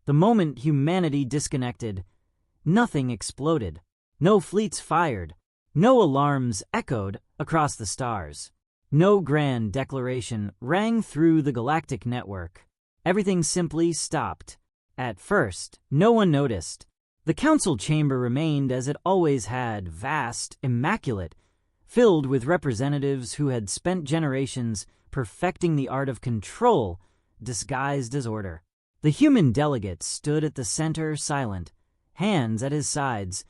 The moment humanity disconnected, nothing exploded. No fleets fired. No alarms echoed across the stars. No grand declaration rang through the galactic network. Everything simply stopped. At first, no one noticed. The council chamber remained as it always had, vast, immaculate, filled with representatives who had spent generations perfecting the art of control disguised as order. The human delegate stood at the center, silent, hands at his sides,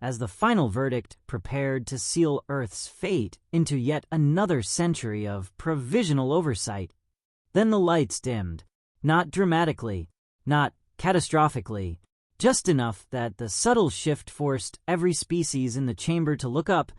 as the final verdict prepared to seal Earth's fate into yet another century of provisional oversight. Then the lights dimmed, not dramatically, not catastrophically, just enough that the subtle shift forced every species in the chamber to look up,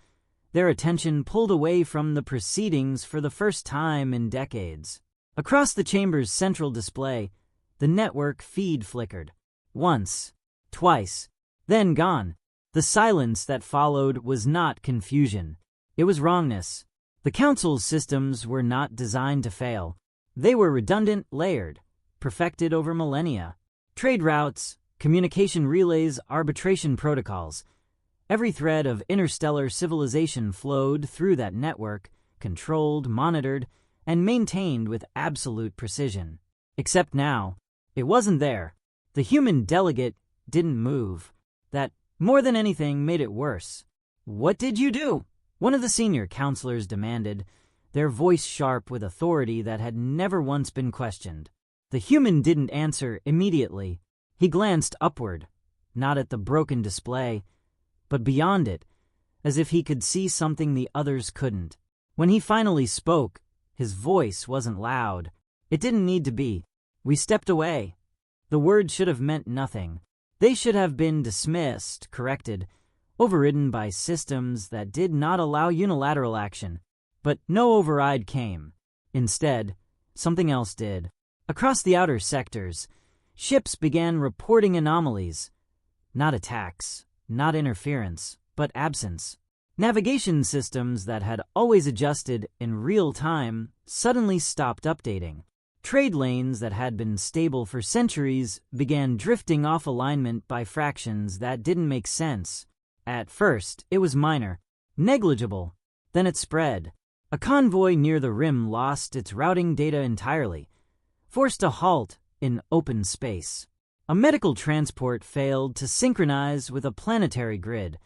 their attention pulled away from the proceedings for the first time in decades. Across the chamber's central display, the network feed flickered. Once, twice, then gone. The silence that followed was not confusion. It was wrongness. The Council's systems were not designed to fail. They were redundant, layered, perfected over millennia. Trade routes, communication relays, arbitration protocols. Every thread of interstellar civilization flowed through that network, controlled, monitored, and maintained with absolute precision. Except now, it wasn't there. The human delegate didn't move. That, more than anything, made it worse. "What did you do?" one of the senior counselors demanded, their voice sharp with authority that had never once been questioned. The human didn't answer immediately. He glanced upward, not at the broken display, but beyond it, as if he could see something the others couldn't. When he finally spoke, his voice wasn't loud. It didn't need to be. "We stepped away." The word should have meant nothing. They should have been dismissed, corrected, overridden by systems that did not allow unilateral action. But no override came. Instead, something else did. Across the outer sectors, ships began reporting anomalies. Not attacks, not interference, but absence. Navigation systems that had always adjusted in real time suddenly stopped updating. Trade lanes that had been stable for centuries began drifting off alignment by fractions that didn't make sense. At first, it was minor, negligible. Then it spread. A convoy near the rim lost its routing data entirely, forced a halt in open space. A medical transport failed to synchronize with a planetary grid,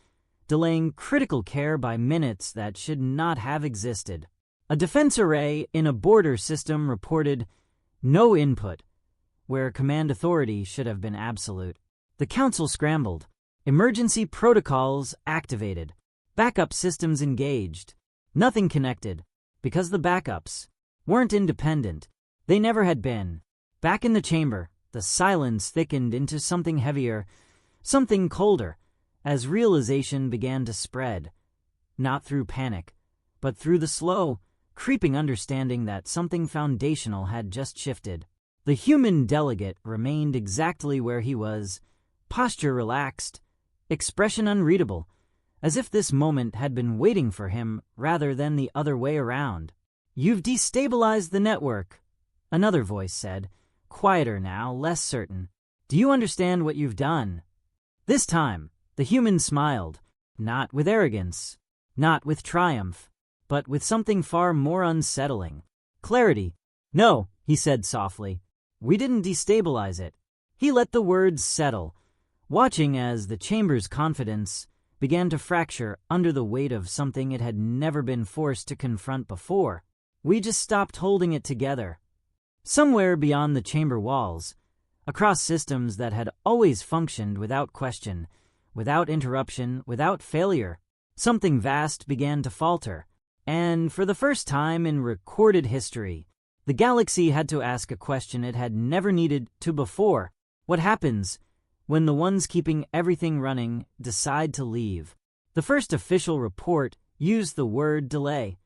delaying critical care by minutes that should not have existed. A defense array in a border system reported no input, where command authority should have been absolute. The Council scrambled. Emergency protocols activated. Backup systems engaged. Nothing connected, because the backups weren't independent. They never had been. Back in the chamber, the silence thickened into something heavier, something colder, as realization began to spread. Not through panic, but through the slow, creeping understanding that something foundational had just shifted. The human delegate remained exactly where he was, posture relaxed, expression unreadable, as if this moment had been waiting for him rather than the other way around. "You've destabilized the network," another voice said, quieter now, less certain. "Do you understand what you've done?" This time, the human smiled, not with arrogance, not with triumph, but with something far more unsettling. Clarity. "No," he said softly. "We didn't destabilize it." He let the words settle, watching as the chamber's confidence began to fracture under the weight of something it had never been forced to confront before. "We just stopped holding it together." Somewhere beyond the chamber walls, across systems that had always functioned without question, without interruption, without failure, something vast began to falter. And for the first time in recorded history, the galaxy had to ask a question it had never needed to before. What happens when the ones keeping everything running decide to leave? The first official report used the word delay.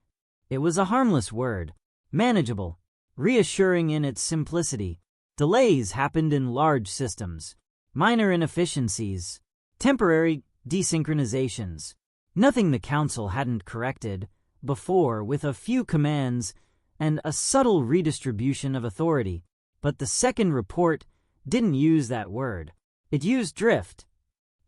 It was a harmless word, manageable, reassuring in its simplicity. Delays happened in large systems, minor inefficiencies, temporary desynchronizations. Nothing the Council hadn't corrected before with a few commands and a subtle redistribution of authority. But the second report didn't use that word. It used drift.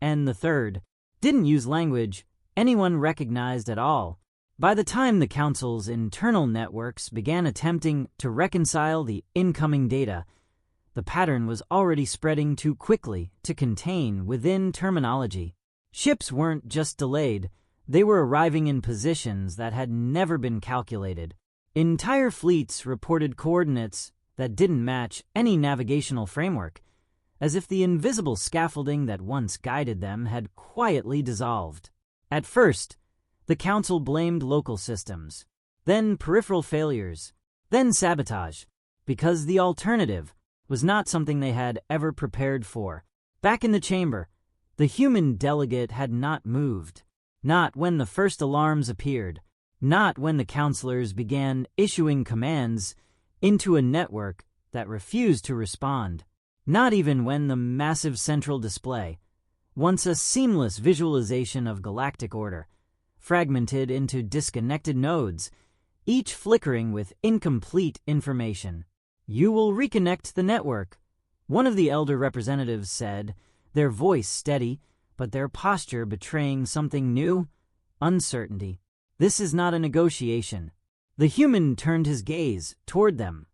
And the third didn't use language anyone recognized at all. By the time the Council's internal networks began attempting to reconcile the incoming data, the pattern was already spreading too quickly to contain within terminology. Ships weren't just delayed, they were arriving in positions that had never been calculated. Entire fleets reported coordinates that didn't match any navigational framework, as if the invisible scaffolding that once guided them had quietly dissolved. At first, the Council blamed local systems, then peripheral failures, then sabotage, because the alternative was not something they had ever prepared for. Back in the chamber, the human delegate had not moved. Not when the first alarms appeared, not when the counselors began issuing commands into a network that refused to respond, not even when the massive central display, once a seamless visualization of galactic order, fragmented into disconnected nodes, each flickering with incomplete information. "You will reconnect the network," one of the elder representatives said, their voice steady, but their posture betraying something new: uncertainty. "This is not a negotiation." The human turned his gaze toward them,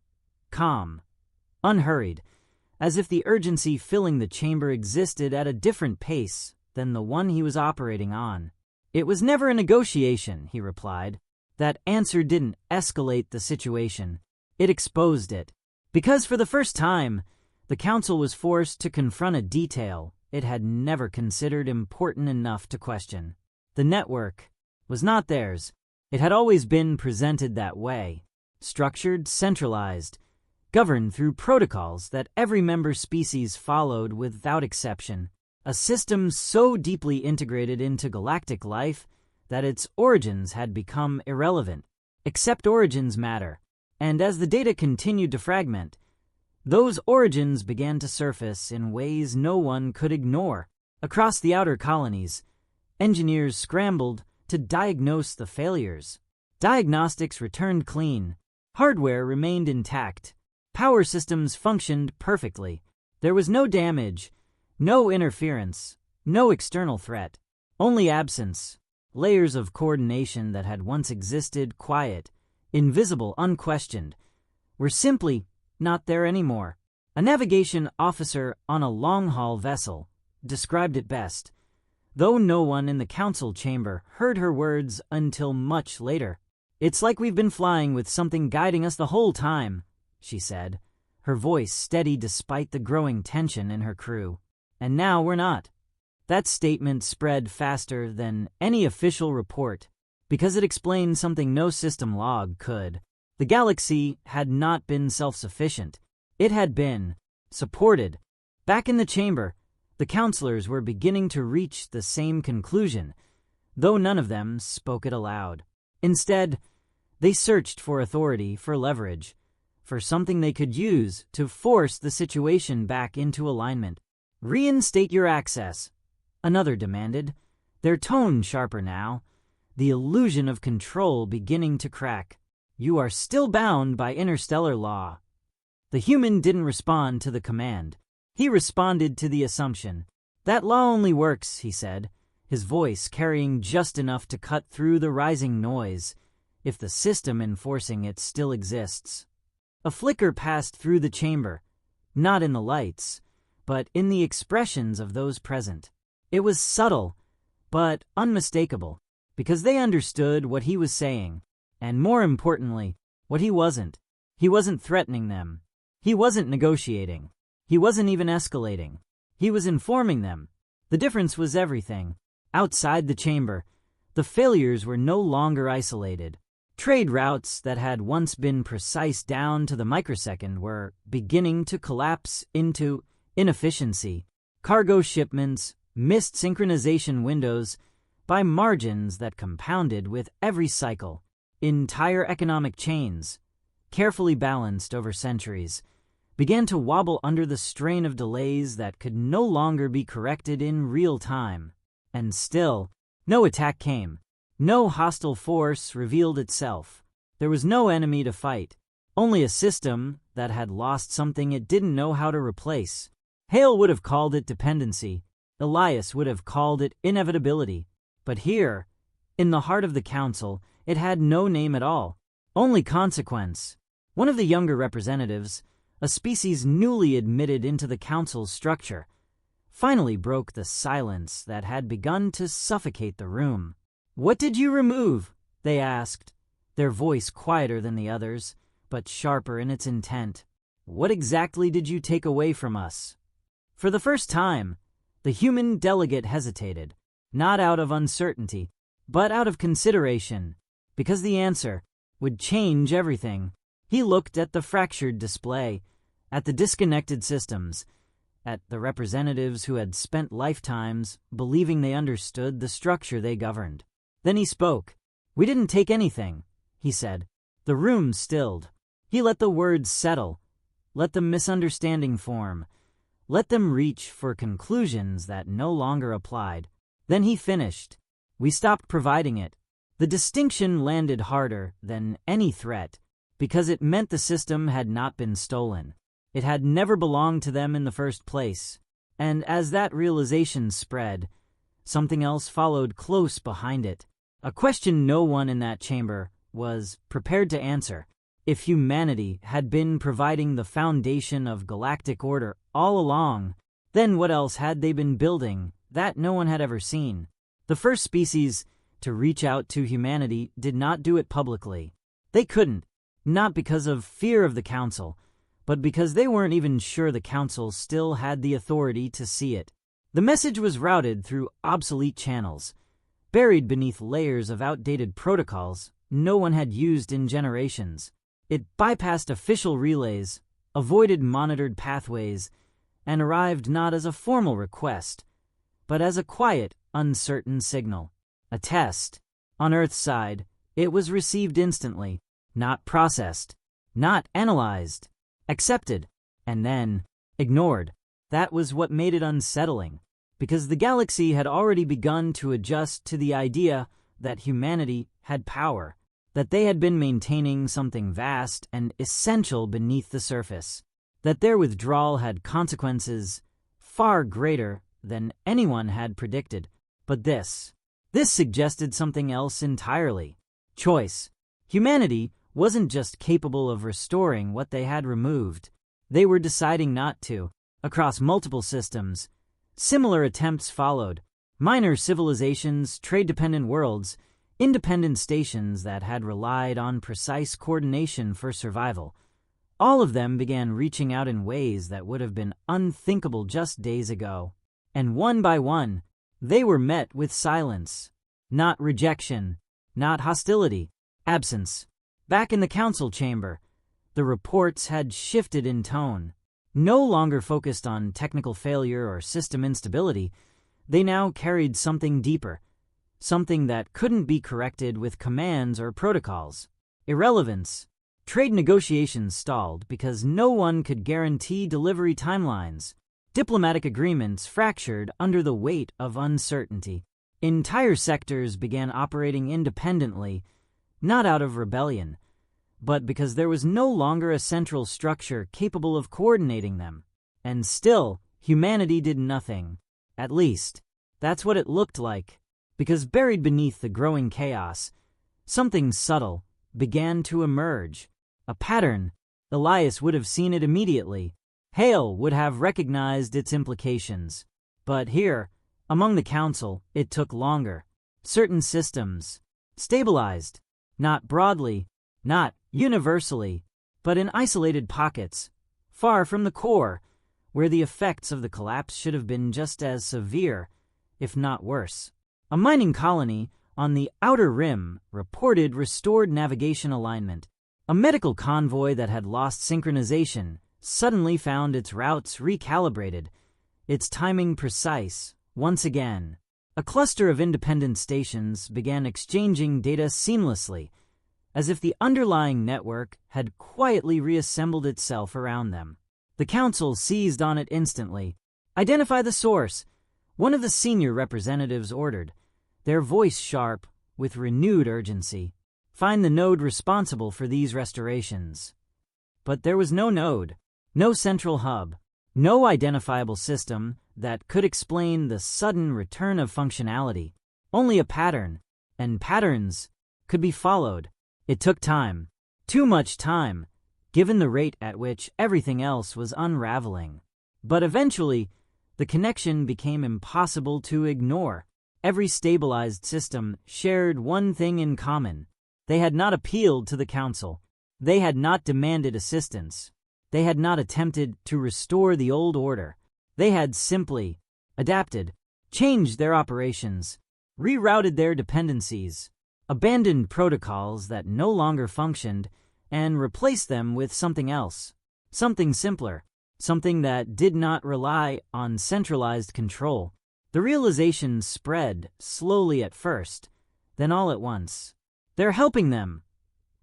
calm, unhurried, as if the urgency filling the chamber existed at a different pace than the one he was operating on. "It was never a negotiation," he replied. That answer didn't escalate the situation. It exposed it. Because for the first time, the Council was forced to confront a detail it had never considered important enough to question. The network was not theirs. It had always been presented that way: structured, centralized, governed through protocols that every member species followed without exception. A system so deeply integrated into galactic life that its origins had become irrelevant. Except origins matter, and as the data continued to fragment, those origins began to surface in ways no one could ignore. Across the outer colonies, engineers scrambled to diagnose the failures. Diagnostics returned clean. Hardware remained intact. Power systems functioned perfectly. There was no damage, no interference, no external threat. Only absence. Layers of coordination that had once existed quiet, invisible, unquestioned, were simply not there anymore. A navigation officer on a long-haul vessel described it best, though no one in the Council chamber heard her words until much later. "It's like we've been flying with something guiding us the whole time," she said, her voice steady despite the growing tension in her crew. "And now we're not." That statement spread faster than any official report, because it explained something no system log could. The galaxy had not been self-sufficient. It had been supported. Back in the chamber, the counselors were beginning to reach the same conclusion, though none of them spoke it aloud. Instead, they searched for authority, for leverage, for something they could use to force the situation back into alignment. "Reinstate your access," another demanded, their tone sharper now, the illusion of control beginning to crack. "You are still bound by interstellar law." The human didn't respond to the command. He responded to the assumption. "That law only works," he said, his voice carrying just enough to cut through the rising noise, "if the system enforcing it still exists." A flicker passed through the chamber, not in the lights, but in the expressions of those present. It was subtle, but unmistakable, because they understood what he was saying, and more importantly, what he wasn't. He wasn't threatening them. He wasn't negotiating. He wasn't even escalating. He was informing them. The difference was everything. Outside the chamber, the failures were no longer isolated. Trade routes that had once been precise down to the microsecond were beginning to collapse into inefficiency. Cargo shipments missed synchronization windows by margins that compounded with every cycle. Entire economic chains, carefully balanced over centuries, began to wobble under the strain of delays that could no longer be corrected in real time. And still, no attack came. No hostile force revealed itself. There was no enemy to fight. only a system that had lost something it didn't know how to replace. Hale would have called it dependency. Elias would have called it inevitability. But here, in the heart of the council, it had no name at all, only consequence. One of the younger representatives, a species newly admitted into the council's structure, finally broke the silence that had begun to suffocate the room. "What did you remove?" they asked, their voice quieter than the others, but sharper in its intent. "What exactly did you take away from us?" For the first time, the human delegate hesitated, not out of uncertainty, but out of consideration, because the answer would change everything. He looked at the fractured display, at the disconnected systems, at the representatives who had spent lifetimes believing they understood the structure they governed. Then he spoke. "We didn't take anything," he said. The room stilled. He let the words settle, let the misunderstanding form, let them reach for conclusions that no longer applied. Then he finished. "We stopped providing it." The distinction landed harder than any threat, because it meant the system had not been stolen. It had never belonged to them in the first place. And as that realization spread, something else followed close behind it. A question no one in that chamber was prepared to answer. If humanity had been providing the foundation of galactic order all along, then what else had they been building that no one had ever seen? The first species to reach out to humanity did not do it publicly. They couldn't, not because of fear of the council, but because they weren't even sure the council still had the authority to see it. The message was routed through obsolete channels, buried beneath layers of outdated protocols no one had used in generations. It bypassed official relays, avoided monitored pathways, and arrived not as a formal request, but as a quiet, uncertain signal. A test. On Earth's side, it was received instantly, not processed, not analyzed, accepted, and then ignored. That was what made it unsettling, because the galaxy had already begun to adjust to the idea that humanity had power, that they had been maintaining something vast and essential beneath the surface, that their withdrawal had consequences far greater than anyone had predicted. But this suggested something else entirely. Choice. Humanity wasn't just capable of restoring what they had removed. They were deciding not to. Across multiple systems, similar attempts followed. Minor civilizations, trade-dependent worlds, independent stations that had relied on precise coordination for survival. All of them began reaching out in ways that would have been unthinkable just days ago. And one by one, they were met with silence. Not rejection, not hostility, absence. Back in the council chamber, the reports had shifted in tone. No longer focused on technical failure or system instability, they now carried something deeper, something that couldn't be corrected with commands or protocols. Irrelevance. Trade negotiations stalled because no one could guarantee delivery timelines. Diplomatic agreements fractured under the weight of uncertainty. Entire sectors began operating independently, not out of rebellion, but because there was no longer a central structure capable of coordinating them. And still, humanity did nothing. At least, that's what it looked like, because buried beneath the growing chaos, something subtle began to emerge. A pattern. Elias would have seen it immediately. Hale would have recognized its implications. But here, among the council, it took longer. Certain systems stabilized, not broadly, not universally, but in isolated pockets, far from the core, where the effects of the collapse should have been just as severe, if not worse. A mining colony on the outer rim reported restored navigation alignment. A medical convoy that had lost synchronization suddenly found its routes recalibrated, its timing precise, once again. A cluster of independent stations began exchanging data seamlessly, as if the underlying network had quietly reassembled itself around them. The council seized on it instantly. "Identify the source," one of the senior representatives ordered, their voice sharp with renewed urgency. "Find the node responsible for these restorations." But there was no node, no central hub, no identifiable system that could explain the sudden return of functionality. Only a pattern, and patterns could be followed. It took time, too much time, given the rate at which everything else was unraveling. But eventually, the connection became impossible to ignore. Every stabilized system shared one thing in common. They had not appealed to the Council. They had not demanded assistance. They had not attempted to restore the old order. They had simply adapted, changed their operations, rerouted their dependencies, abandoned protocols that no longer functioned, and replaced them with something else, something simpler, something that did not rely on centralized control. The realization spread slowly at first, then all at once. "They're helping them,"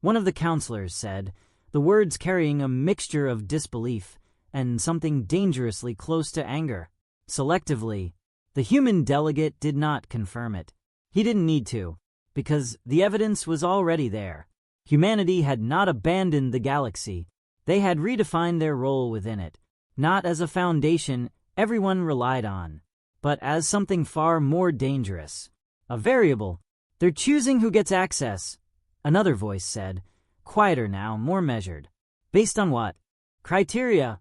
one of the counselors said, the words carrying a mixture of disbelief and something dangerously close to anger. Selectively, the human delegate did not confirm it. He didn't need to, because the evidence was already there. Humanity had not abandoned the galaxy. They had redefined their role within it, not as a foundation everyone relied on, but as something far more dangerous. A variable. "They're choosing who gets access," another voice said, quieter now, more measured. "Based on what criteria?"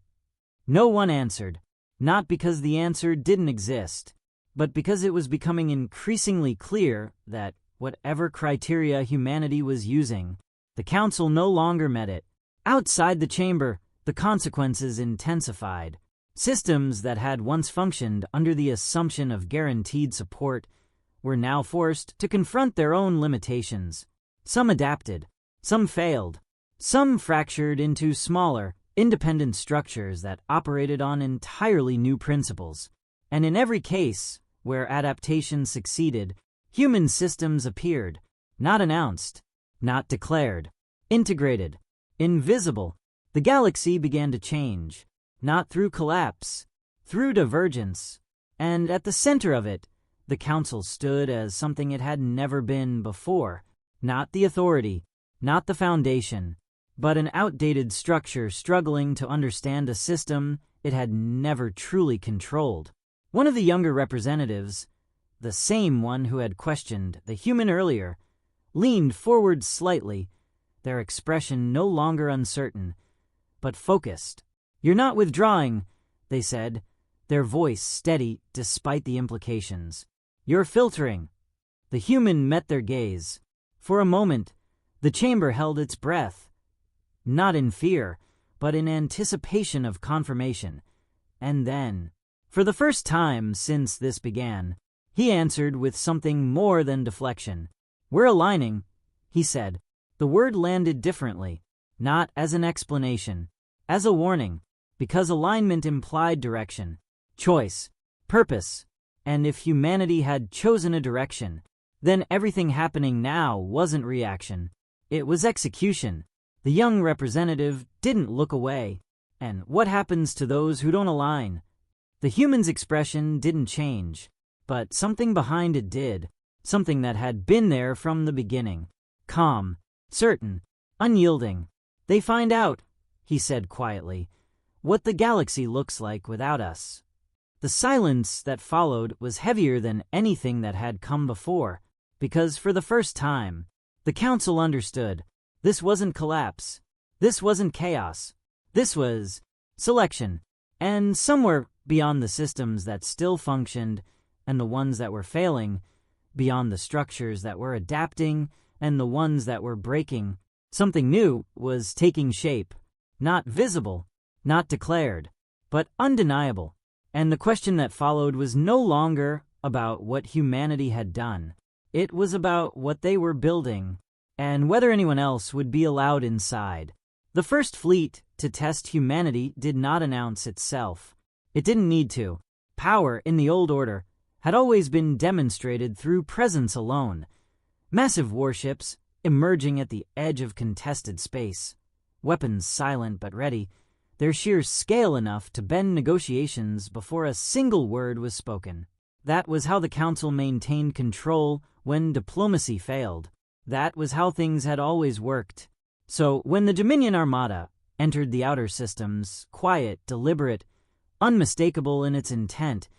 No one answered, not because the answer didn't exist, but because it was becoming increasingly clear that whatever criteria humanity was using, the Council no longer met it. Outside the chamber, the consequences intensified. Systems that had once functioned under the assumption of guaranteed support were now forced to confront their own limitations. Some adapted, some failed, some fractured into smaller, independent structures that operated on entirely new principles. And in every case where adaptation succeeded, human systems appeared, not announced, not declared, integrated, invisible. The galaxy began to change, not through collapse, through divergence. And at the center of it, the Council stood as something it had never been before. Not the authority, not the foundation, but an outdated structure struggling to understand a system it had never truly controlled. One of the younger representatives, the same one who had questioned the human earlier, leaned forward slightly, their expression no longer uncertain, but focused. "You're not withdrawing," they said, their voice steady despite the implications. "You're filtering." The human met their gaze. For a moment, the chamber held its breath, not in fear, but in anticipation of confirmation. And then, for the first time since this began, he answered with something more than deflection. "We're aligning," he said. The word landed differently, not as an explanation, as a warning, because alignment implied direction, choice, purpose, and if humanity had chosen a direction, then everything happening now wasn't reaction. It was execution. The young representative didn't look away. "And what happens to those who don't align?" The human's expression didn't change, but something behind it did, something that had been there from the beginning. Calm, certain, unyielding. "They find out," he said quietly, "what the galaxy looks like without us." The silence that followed was heavier than anything that had come before, because for the first time, the Council understood. This wasn't collapse. This wasn't chaos. This was selection. And somewhere beyond the systems that still functioned and the ones that were failing, beyond the structures that were adapting and the ones that were breaking, something new was taking shape. Not visible, not declared, but undeniable. And the question that followed was no longer about what humanity had done. It was about what they were building, and whether anyone else would be allowed inside. The first fleet to test humanity did not announce itself. It didn't need to. Power in the old order had always been demonstrated through presence alone. Massive warships emerging at the edge of contested space, weapons silent but ready, their sheer scale enough to bend negotiations before a single word was spoken. That was how the Council maintained control when diplomacy failed. That was how things had always worked. So when the Dominion Armada, entered the outer systems, quiet, deliberate, unmistakable in its intent.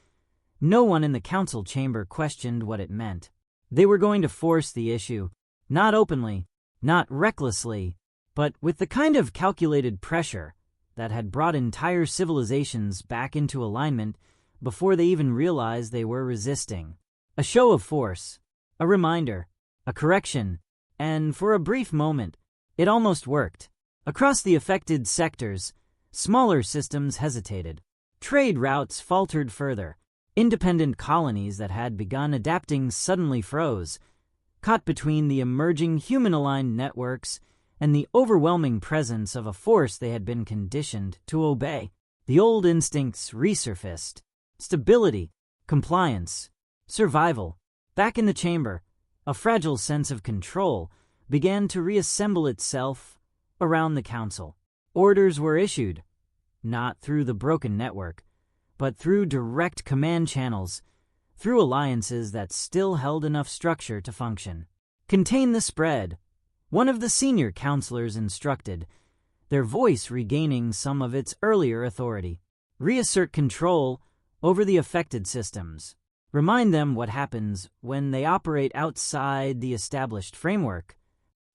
No one in the council chamber questioned what it meant. They were going to force the issue, not openly, not recklessly, but with the kind of calculated pressure that had brought entire civilizations back into alignment before they even realized they were resisting. A show of force, a reminder, a correction, and for a brief moment, it almost worked. Across the affected sectors, smaller systems hesitated. Trade routes faltered further. Independent colonies that had begun adapting suddenly froze, caught between the emerging human-aligned networks and the overwhelming presence of a force they had been conditioned to obey. The old instincts resurfaced. Stability, compliance, survival. Back in the chamber, a fragile sense of control began to reassemble itself around the council. Orders were issued, not through the broken network, but through direct command channels, through alliances that still held enough structure to function. Contain the spread, one of the senior counselors instructed, their voice regaining some of its earlier authority. Reassert control over the affected systems. Remind them what happens when they operate outside the established framework.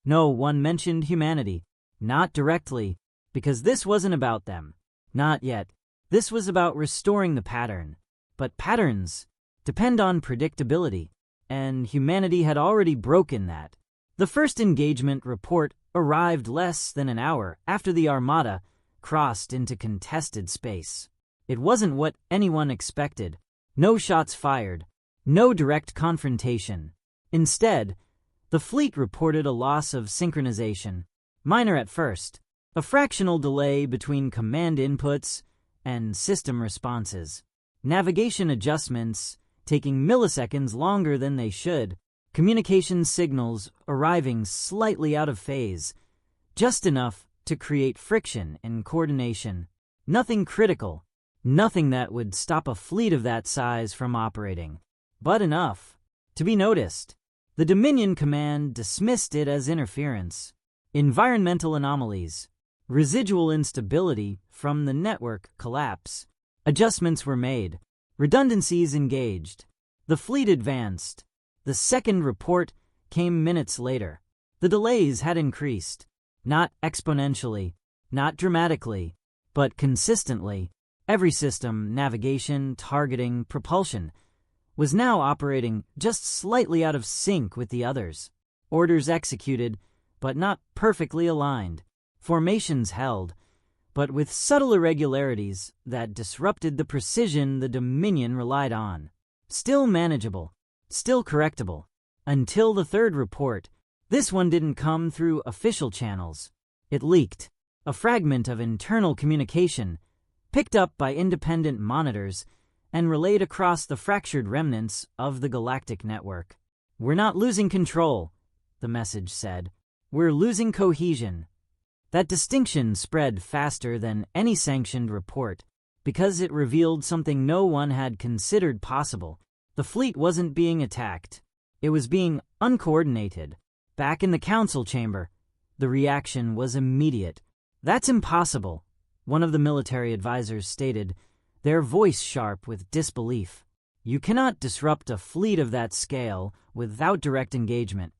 No one mentioned humanity, not directly, because this wasn't about them. Not yet. This was about restoring the pattern. But patterns depend on predictability, and humanity had already broken that. The first engagement report arrived less than an hour after the Armada crossed into contested space. It wasn't what anyone expected. No shots fired, no direct confrontation. Instead, the fleet reported a loss of synchronization, minor at first, a fractional delay between command inputs and system responses, navigation adjustments taking milliseconds longer than they should, communication signals arriving slightly out of phase, just enough to create friction in coordination. Nothing critical, nothing that would stop a fleet of that size from operating, but enough to be noticed. The Dominion Command dismissed it as interference, environmental anomalies, residual instability from the network collapse. Adjustments were made, redundancies engaged. The fleet advanced. The second report came minutes later. The delays had increased, not exponentially, not dramatically, but consistently. Every system, navigation, targeting, propulsion, was now operating just slightly out of sync with the others. Orders executed, but not perfectly aligned. Formations held, but with subtle irregularities that disrupted the precision the Dominion relied on. Still manageable, still correctable. Until the third report. This one didn't come through official channels. It leaked, a fragment of internal communication, picked up by independent monitors and relayed across the fractured remnants of the galactic network. "We're not losing control," the message said. "We're losing cohesion." That distinction spread faster than any sanctioned report because it revealed something no one had considered possible. The fleet wasn't being attacked. It was being uncoordinated. Back in the council chamber, the reaction was immediate. "That's impossible," one of the military advisors stated, their voice sharp with disbelief. "You cannot disrupt a fleet of that scale without direct engagement."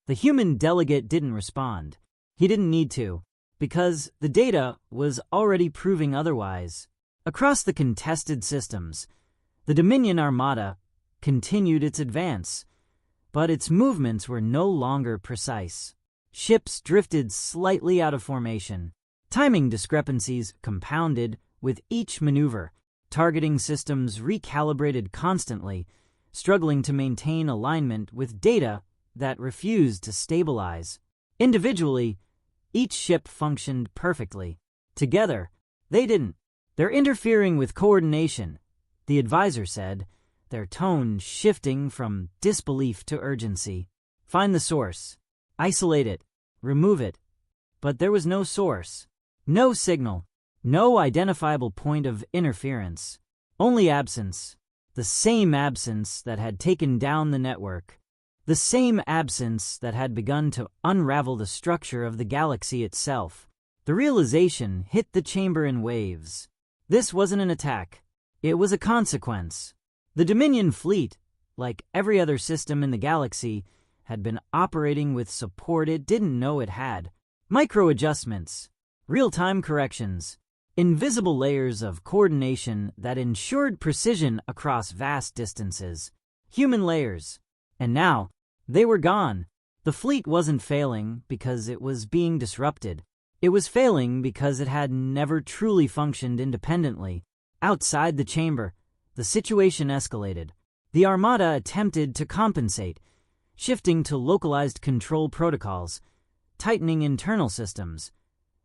The human delegate didn't respond. He didn't need to, because the data was already proving otherwise. Across the contested systems, the Dominion Armada continued its advance, but its movements were no longer precise. Ships drifted slightly out of formation. Timing discrepancies compounded with each maneuver. Targeting systems recalibrated constantly, struggling to maintain alignment with data that refused to stabilize. Individually, each ship functioned perfectly. Together, they didn't. "They're interfering with coordination," the advisor said, their tone shifting from disbelief to urgency. "Find the source. Isolate it. Remove it." But there was no source. No signal. No identifiable point of interference. Only absence. The same absence that had taken down the network. The same absence that had begun to unravel the structure of the galaxy itself. The realization hit the chamber in waves. This wasn't an attack. It was a consequence. The Dominion fleet, like every other system in the galaxy, had been operating with support it didn't know it had. Micro-adjustments, real-time corrections, invisible layers of coordination that ensured precision across vast distances. Human layers. And now, they were gone. The fleet wasn't failing because it was being disrupted. It was failing because it had never truly functioned independently. Outside the chamber, the situation escalated. The Armada attempted to compensate, shifting to localized control protocols, tightening internal systems,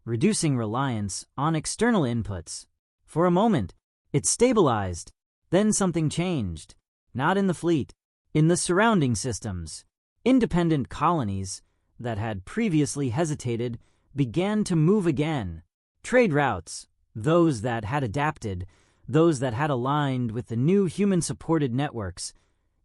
reducing reliance on external inputs. For a moment, it stabilized. Then something changed. Not in the fleet, in the surrounding systems. Independent colonies that had previously hesitated began to move again. Trade routes, those that had adapted, those that had aligned with the new human-supported networks,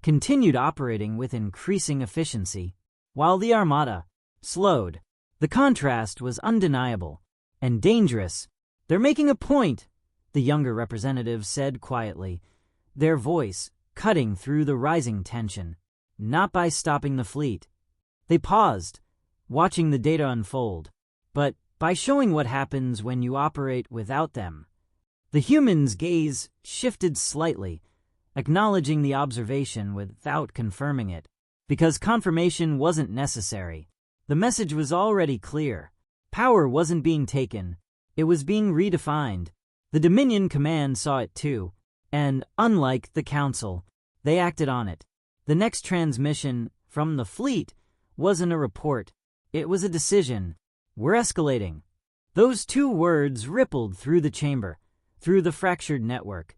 continued operating with increasing efficiency, while the Armada slowed. The contrast was undeniable and dangerous. "They're making a point," the younger representative said quietly, their voice cutting through the rising tension. "Not by stopping the fleet." They paused, watching the data unfold, but by showing what happens when you operate without them. The human's gaze shifted slightly, acknowledging the observation without confirming it, because confirmation wasn't necessary. The message was already clear. Power wasn't being taken, it was being redefined. The Dominion Command saw it too, and unlike the Council, they acted on it. The next transmission from the fleet wasn't a report, it was a decision. "We're escalating." Those two words rippled through the chamber, through the fractured network,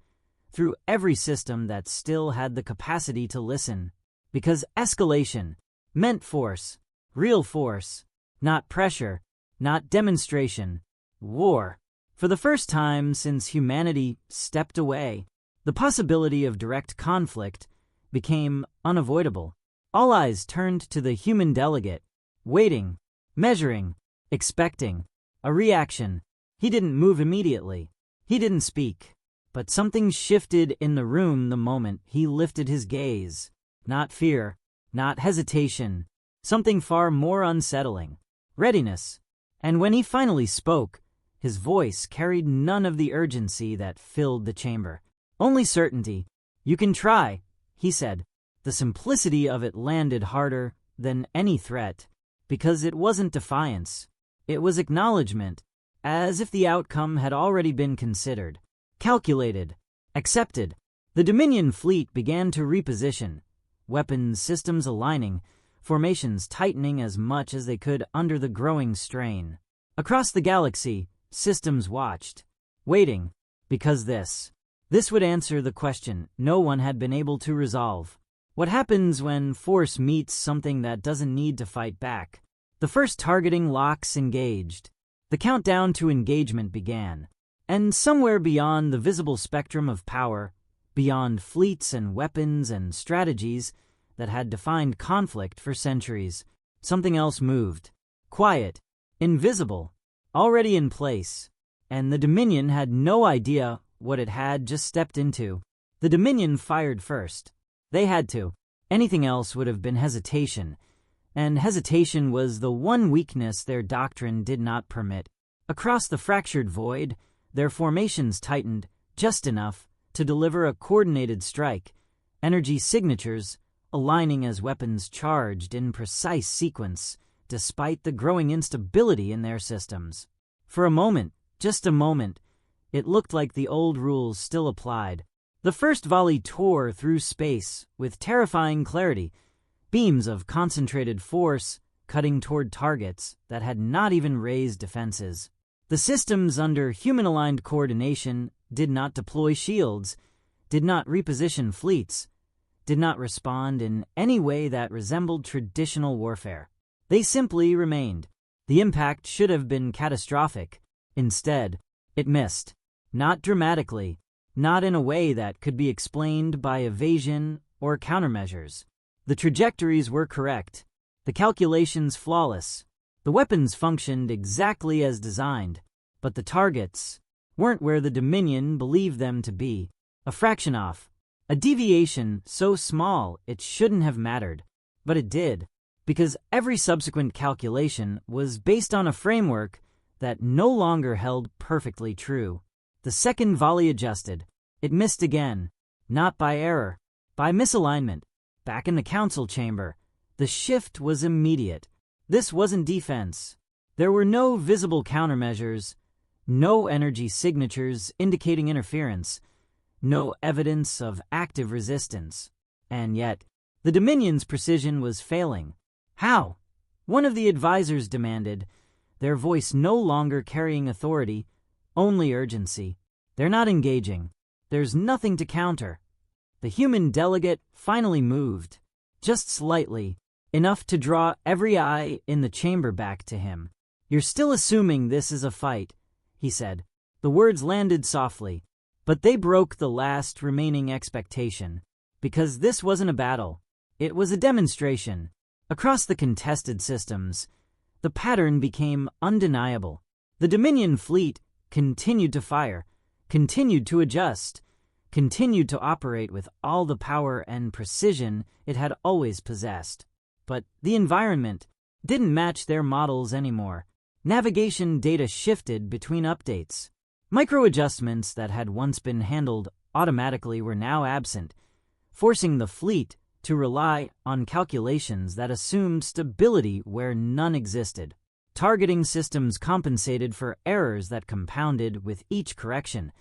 through every system that still had the capacity to listen. Because escalation meant force, real force, not pressure, not demonstration, war. For the first time since humanity stepped away, the possibility of direct conflict became unavoidable. All eyes turned to the human delegate, waiting, measuring, expecting a reaction. He didn't move immediately. He didn't speak. But something shifted in the room the moment he lifted his gaze. Not fear, not hesitation, something far more unsettling. Readiness. And when he finally spoke, his voice carried none of the urgency that filled the chamber. Only certainty. "You can try," he said. The simplicity of it landed harder than any threat, because it wasn't defiance. It was acknowledgement, as if the outcome had already been considered, calculated, accepted. The Dominion fleet began to reposition, weapons systems aligning, formations tightening as much as they could under the growing strain. Across the galaxy, systems watched, waiting, because this would answer the question no one had been able to resolve. What happens when force meets something that doesn't need to fight back? The first targeting locks engaged. The countdown to engagement began. And somewhere beyond the visible spectrum of power, beyond fleets and weapons and strategies that had defined conflict for centuries, something else moved. Quiet, invisible, already in place. And the Dominion had no idea what it had just stepped into. The Dominion fired first. They had to. Anything else would have been hesitation. And hesitation was the one weakness their doctrine did not permit. Across the fractured void, their formations tightened just enough to deliver a coordinated strike, energy signatures aligning as weapons charged in precise sequence, despite the growing instability in their systems. For a moment, just a moment, it looked like the old rules still applied. The first volley tore through space with terrifying clarity, beams of concentrated force cutting toward targets that had not even raised defenses. The systems under human-aligned coordination did not deploy shields, did not reposition fleets, did not respond in any way that resembled traditional warfare. They simply remained. The impact should have been catastrophic. Instead, it missed. Not dramatically, not in a way that could be explained by evasion or countermeasures. The trajectories were correct, the calculations flawless, The weapons functioned exactly as designed, but the targets weren't where the Dominion believed them to be. A fraction off. A deviation so small it shouldn't have mattered. But it did, because every subsequent calculation was based on a framework that no longer held perfectly true. The second volley adjusted. It missed again, not by error, by misalignment. Back in the council chamber, the shift was immediate. This wasn't defense. There were no visible countermeasures, no energy signatures indicating interference, no evidence of active resistance. And yet, the Dominion's precision was failing. How? One of the advisors demanded, their voice no longer carrying authority, only urgency. They're not engaging. There's nothing to counter. The human delegate finally moved, just slightly, enough to draw every eye in the chamber back to him. "You're still assuming this is a fight," he said. The words landed softly, but they broke the last remaining expectation, because this wasn't a battle. It was a demonstration. Across the contested systems, the pattern became undeniable. The Dominion fleet continued to fire, continued to adjust, continued to operate with all the power and precision it had always possessed. But the environment didn't match their models anymore. Navigation data shifted between updates. Micro-adjustments that had once been handled automatically were now absent, forcing the fleet to rely on calculations that assumed stability where none existed. Targeting systems compensated for errors that compounded with each correction,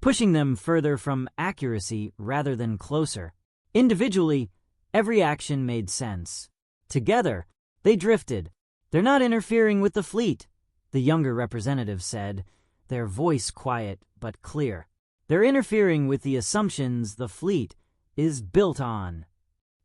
pushing them further from accuracy rather than closer. Individually, every action made sense. Together, they drifted. "They're not interfering with the fleet," the younger representative said, their voice quiet but clear. "They're interfering with the assumptions the fleet is built on."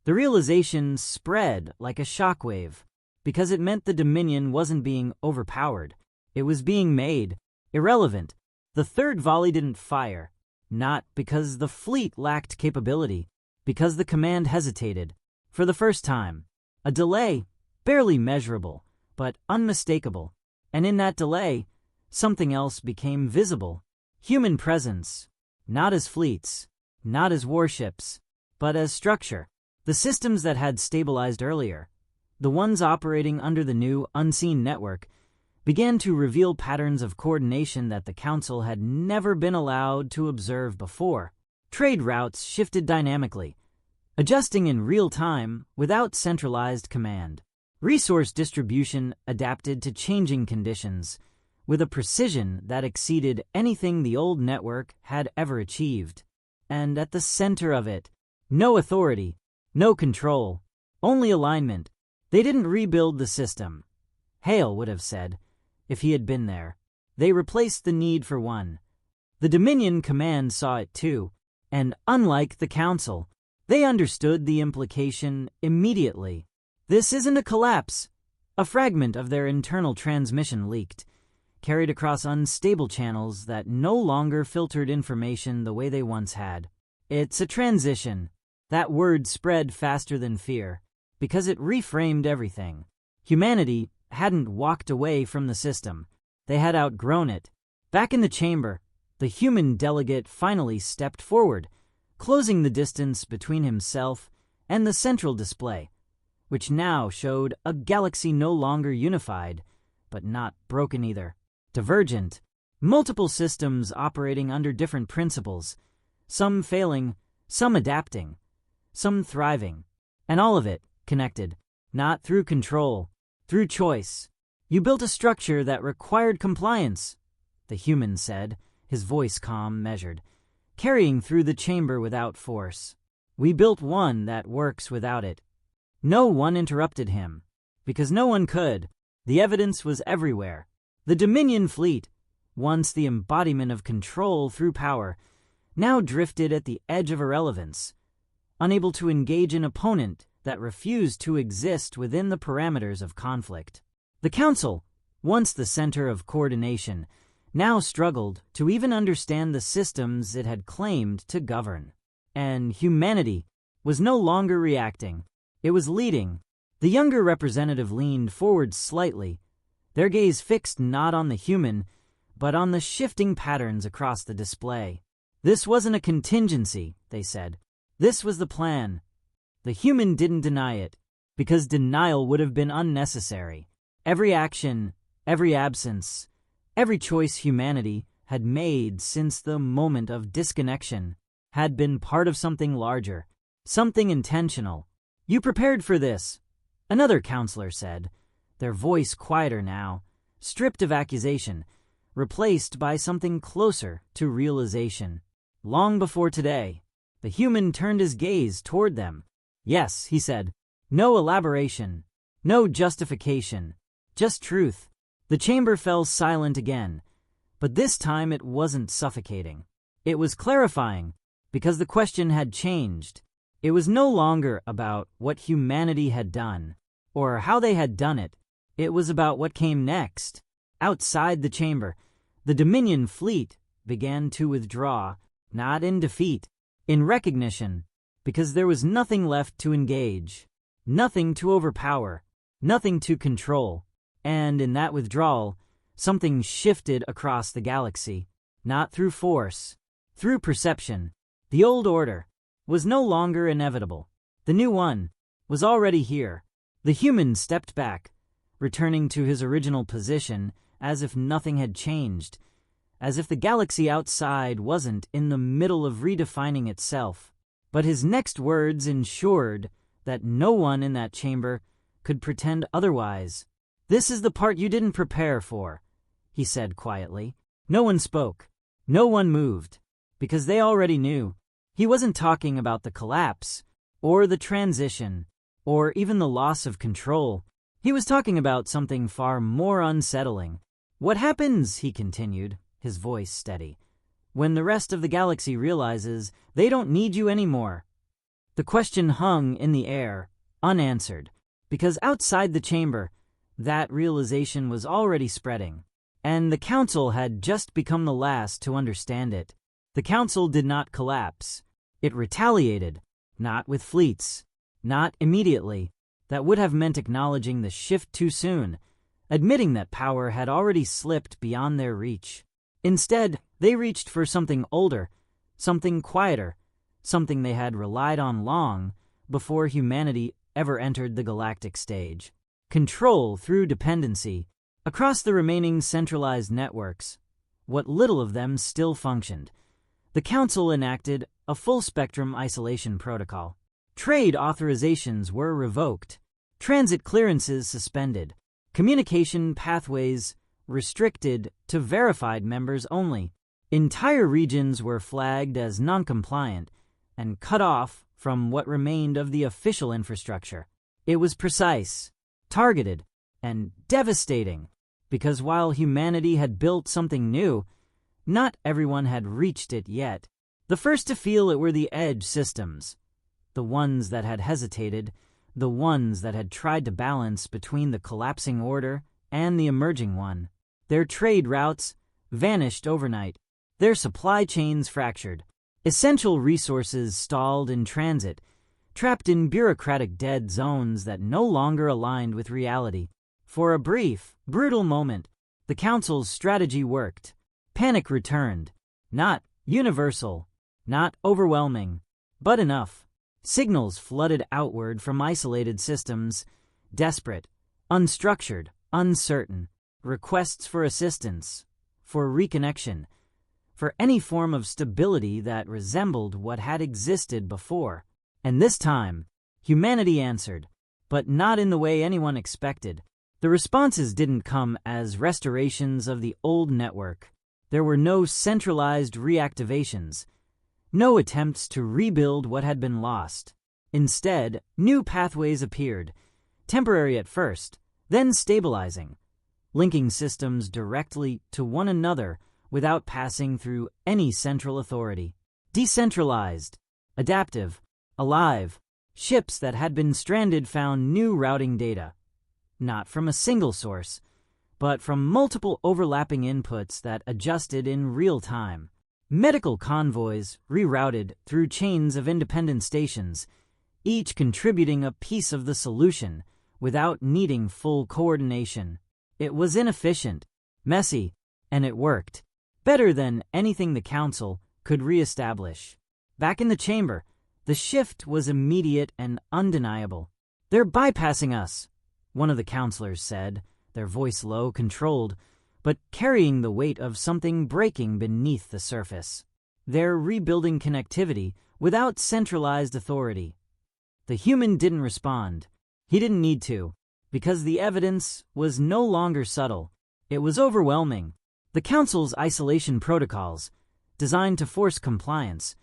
The realization spread like a shockwave, because it meant the Dominion wasn't being overpowered. It was being made irrelevant. The third volley didn't fire, not because the fleet lacked capability, because the command hesitated. For the first time, a delay, barely measurable, but unmistakable. And in that delay, something else became visible. Human presence, not as fleets, not as warships, but as structure. The systems that had stabilized earlier, the ones operating under the new, unseen network, began to reveal patterns of coordination that the Council had never been allowed to observe before. Trade routes shifted dynamically, adjusting in real time without centralized command. Resource distribution adapted to changing conditions with a precision that exceeded anything the old network had ever achieved. And at the center of it, no authority, no control, only alignment. They didn't rebuild the system, Hale would have said, if he had been there. They replaced the need for one. The Dominion command saw it too, and unlike the Council, they understood the implication immediately. This isn't a collapse. A fragment of their internal transmission leaked, carried across unstable channels that no longer filtered information the way they once had. It's a transition. That word spread faster than fear, because it reframed everything. Humanity hadn't walked away from the system. They had outgrown it. Back in the chamber, the human delegate finally stepped forward, closing the distance between himself and the central display, which now showed a galaxy no longer unified, but not broken either. Divergent, multiple systems operating under different principles, some failing, some adapting, some thriving, and all of it connected, not through control, through choice. "You built a structure that required compliance," the human said, his voice calm, measured, carrying through the chamber without force. "We built one that works without it." No one interrupted him, because no one could. The evidence was everywhere. The Dominion fleet, once the embodiment of control through power, now drifted at the edge of irrelevance, unable to engage an opponent that refused to exist within the parameters of conflict. The Council, once the center of coordination, now struggled to even understand the systems it had claimed to govern. And humanity was no longer reacting. It was leading. The younger representative leaned forward slightly, their gaze fixed not on the human, but on the shifting patterns across the display. This wasn't a contingency, they said. This was the plan. The human didn't deny it, because denial would have been unnecessary. Every action, every absence, every choice humanity had made since the moment of disconnection had been part of something larger, something intentional. You prepared for this, another counselor said, their voice quieter now, stripped of accusation, replaced by something closer to realization. Long before today, the human turned his gaze toward them. Yes, he said, no elaboration, no justification, just truth. The chamber fell silent again, but this time it wasn't suffocating. It was clarifying, because the question had changed. It was no longer about what humanity had done, or how they had done it. It was about what came next. Outside the chamber, the Dominion fleet began to withdraw, not in defeat, in recognition, because there was nothing left to engage, nothing to overpower, nothing to control. And in that withdrawal, something shifted across the galaxy, not through force, through perception. The old order was no longer inevitable. The new one was already here. The human stepped back, returning to his original position as if nothing had changed, as if the galaxy outside wasn't in the middle of redefining itself. But his next words ensured that no one in that chamber could pretend otherwise. This is the part you didn't prepare for, he said quietly. No one spoke. No one moved, because they already knew. He wasn't talking about the collapse, or the transition, or even the loss of control. He was talking about something far more unsettling. What happens, he continued, his voice steady, when the rest of the galaxy realizes they don't need you anymore? The question hung in the air, unanswered, because outside the chamber, that realization was already spreading, and the Council had just become the last to understand it. The Council did not collapse. It retaliated, not with fleets, not immediately. That would have meant acknowledging the shift too soon, admitting that power had already slipped beyond their reach. Instead, they reached for something older, something quieter, something they had relied on long before humanity ever entered the galactic stage. Control through dependency across the remaining centralized networks, what little of them still functioned. The Council enacted a full-spectrum isolation protocol. Trade authorizations were revoked, transit clearances suspended, communication pathways restricted to verified members only. Entire regions were flagged as non-compliant and cut off from what remained of the official infrastructure. It was precise, targeted, and devastating, because while humanity had built something new, not everyone had reached it yet. The first to feel it were the edge systems, the ones that had hesitated, the ones that had tried to balance between the collapsing order and the emerging one. Their trade routes vanished overnight, their supply chains fractured, essential resources stalled in transit, trapped in bureaucratic dead zones that no longer aligned with reality. For a brief, brutal moment, the Council's strategy worked. Panic returned. Not universal, not overwhelming, but enough. Signals flooded outward from isolated systems, desperate, unstructured, uncertain. Requests for assistance, for reconnection, for any form of stability that resembled what had existed before. And this time, humanity answered, but not in the way anyone expected. The responses didn't come as restorations of the old network. There were no centralized reactivations, no attempts to rebuild what had been lost. Instead, new pathways appeared, temporary at first, then stabilizing, linking systems directly to one another without passing through any central authority. Decentralized, adaptive, alive, ships that had been stranded found new routing data, not from a single source, but from multiple overlapping inputs that adjusted in real time. Medical convoys rerouted through chains of independent stations, each contributing a piece of the solution without needing full coordination. It was inefficient, messy, and it worked. Better than anything the Council could re-establish. Back in the chamber, the shift was immediate and undeniable. "They're bypassing us," one of the counselors said, their voice low, controlled, but carrying the weight of something breaking beneath the surface. "They're rebuilding connectivity without centralized authority." The human didn't respond. He didn't need to, because the evidence was no longer subtle. It was overwhelming. The Council's isolation protocols, designed to force compliance,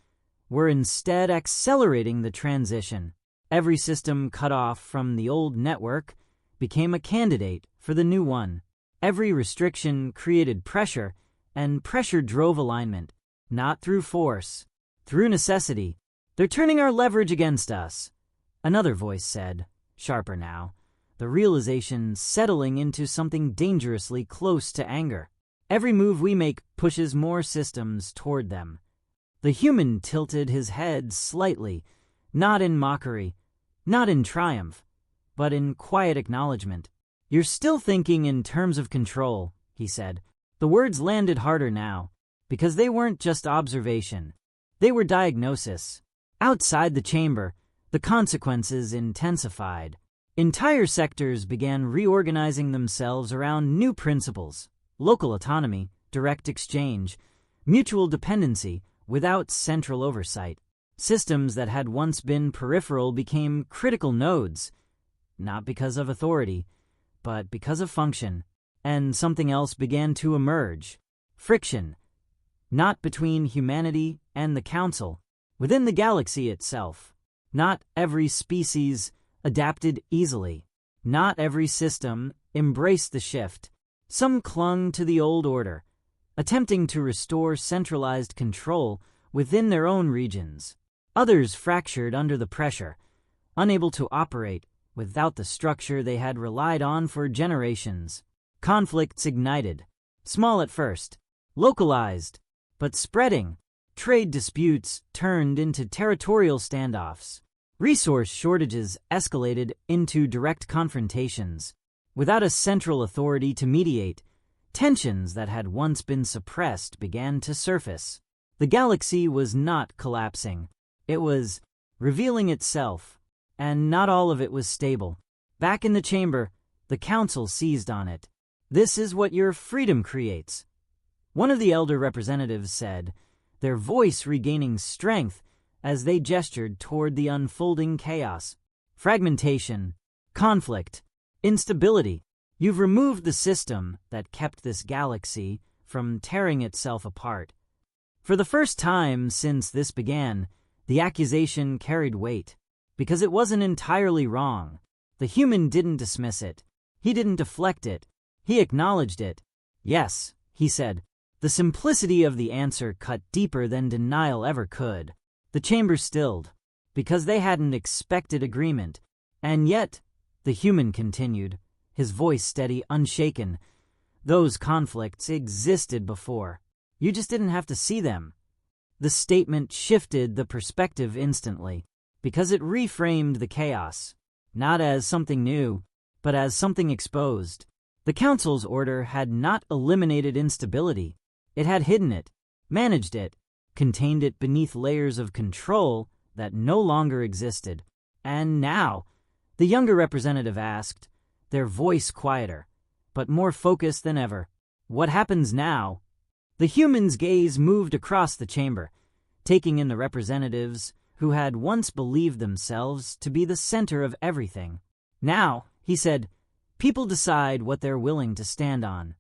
were instead accelerating the transition. Every system cut off from the old network became a candidate for the new one. Every restriction created pressure, and pressure drove alignment, not through force, through necessity. "They're turning our leverage against us," another voice said, sharper now, the realization settling into something dangerously close to anger. "Every move we make pushes more systems toward them." The human tilted his head slightly, not in mockery, not in triumph, but in quiet acknowledgement. "You're still thinking in terms of control," he said. The words landed harder now, because they weren't just observation. They were diagnosis. Outside the chamber, the consequences intensified. Entire sectors began reorganizing themselves around new principles: local autonomy, direct exchange, mutual dependency without central oversight. Systems that had once been peripheral became critical nodes, not because of authority, but because of function. And something else began to emerge: friction, not between humanity and the Council, within the galaxy itself. Not every species adapted easily. Not every system embraced the shift. Some clung to the old order, attempting to restore centralized control within their own regions. Others fractured under the pressure, unable to operate without the structure they had relied on for generations. Conflicts ignited, small at first, localized, but spreading. Trade disputes turned into territorial standoffs. Resource shortages escalated into direct confrontations. Without a central authority to mediate, tensions that had once been suppressed began to surface. The galaxy was not collapsing. It was revealing itself, and not all of it was stable. Back in the chamber, the Council seized on it. "This is what your freedom creates," one of the elder representatives said, their voice regaining strength as they gestured toward the unfolding chaos. "Fragmentation, conflict, instability. You've removed the system that kept this galaxy from tearing itself apart." For the first time since this began, the accusation carried weight, because it wasn't entirely wrong. The human didn't dismiss it. He didn't deflect it. He acknowledged it. "Yes," he said. The simplicity of the answer cut deeper than denial ever could. The chamber stilled, because they hadn't expected agreement. "And yet," the human continued, his voice steady, unshaken, "those conflicts existed before. You just didn't have to see them." The statement shifted the perspective instantly, because it reframed the chaos, not as something new, but as something exposed. The Council's order had not eliminated instability. It had hidden it, managed it, contained it beneath layers of control that no longer existed. "And now?" the younger representative asked, their voice quieter, but more focused than ever. "What happens now?" The human's gaze moved across the chamber, taking in the representatives who had once believed themselves to be the center of everything. "Now," he said, "people decide what they're willing to stand on."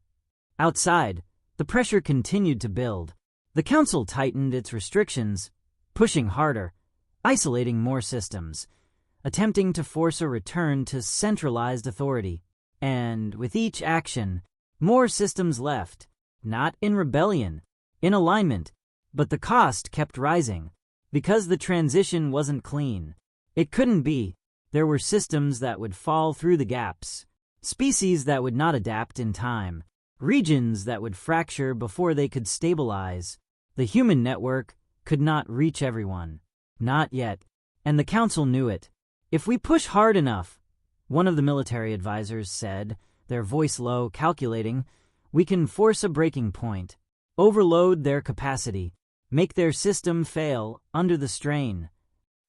Outside, the pressure continued to build. The Council tightened its restrictions, pushing harder, isolating more systems, attempting to force a return to centralized authority. And with each action, more systems left, not in rebellion, in alignment, but the cost kept rising, because the transition wasn't clean. It couldn't be. There were systems that would fall through the gaps, species that would not adapt in time, regions that would fracture before they could stabilize. The human network could not reach everyone. Not yet. And the Council knew it. "If we push hard enough," one of the military advisors said, their voice low, calculating. We can force a breaking point, overload their capacity, make their system fail under the strain.